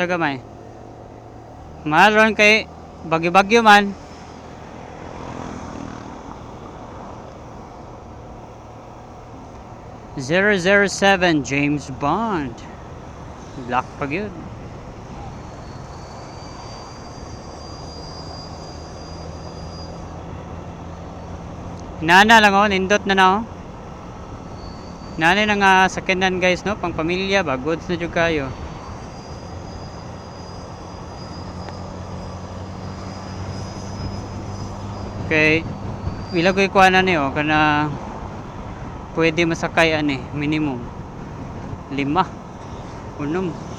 Basta gamay. Mahal ron kay bagyo-bagyo man. .007 James Bond. Black pag yun. Nana lang oh, nindot na na oh. Nana na nga sakinan guys no, pang pamilya ba, goods na jud kayo. Okay, ilag ko ikuanan niyo kana pwede masakay ani, minimum 5, 6.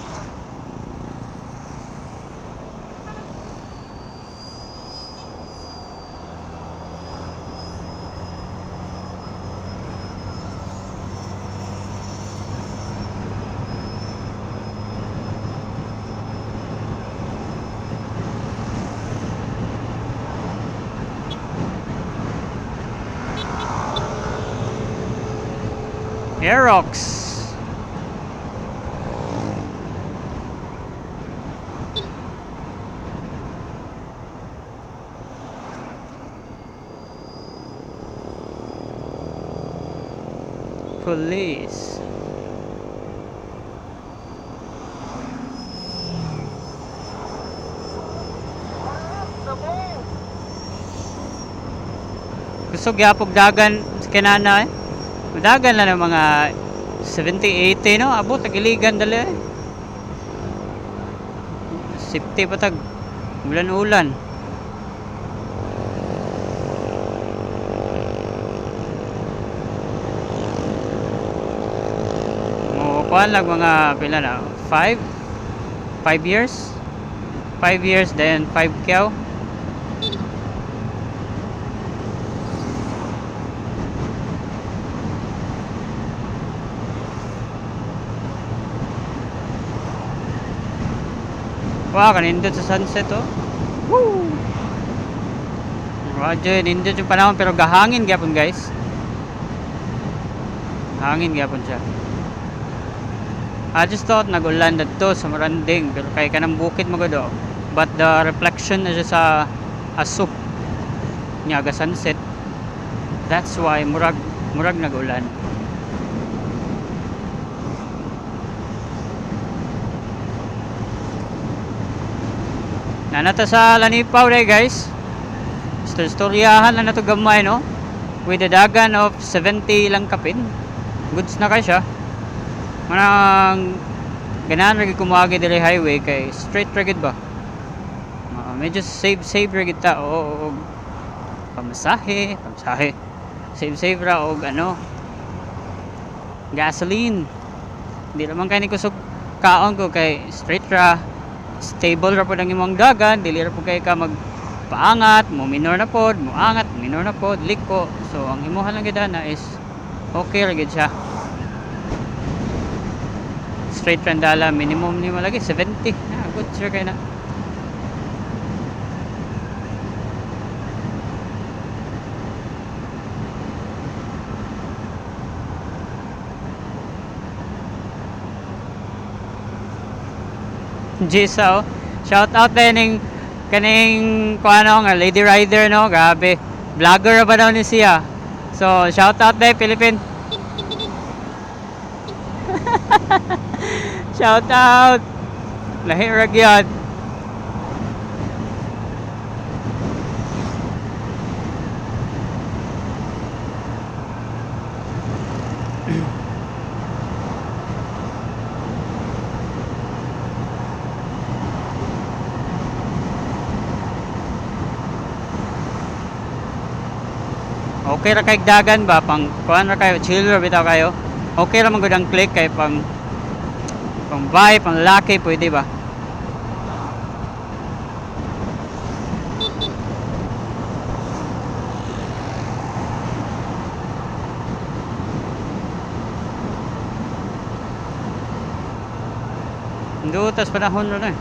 Aerox. Police. Gusto gyapog dagan sa kinana eh. Dagan lang ng mga 70-80 no, abot tagiligan dali eh. Safety patag ulan-ulan. Kuan lang mga pila na 5 years 5 years then 5 kyaw. Wow, kanindot sa sunset oh. Woo! Radyo, nindot yung panahon pero gahangin gyapon guys. Hangin gyapon siya. I just thought nagulan na to sa Maranding pero kay kanang bukid magado. But the reflection na siya sa asuk niya ga sunset. That's why murag nagulan. Nanata sa Lanipaw day guys. Storyahan na nato gamay no. With a dagan of 70 lang kapin. Goods na kay siya. Manang ganahan ra gid kumagi diri highway kay straight ra gid ba. Medyo save ra gid ta og pamasahe. Save ra og ano. Gasoline. Di naman kay ni kusog kaon ko kay straight ra. Stable ra pod ang imong dagan, dili ra pod kay ka magpaangat, mo minor na pod, mo angat, minor na pod, liko. So ang imuha lang gid na is okay ra gid siya. Straight randala minimum ni malagi 70. Good sure kay na. Jisa oh. Shout out din kaning kuano nga lady rider no, grabe. Vlogger ba daw ni siya. So shout out din Philippine. Shout out. Lahi ra gyud. Okay ra kay dagan ba pang kuan ra kayo, chill ra bitaw kayo. Okay ra man gud ang click kay pang vibe, pang laki pwede ba. Dutas panahon ron eh.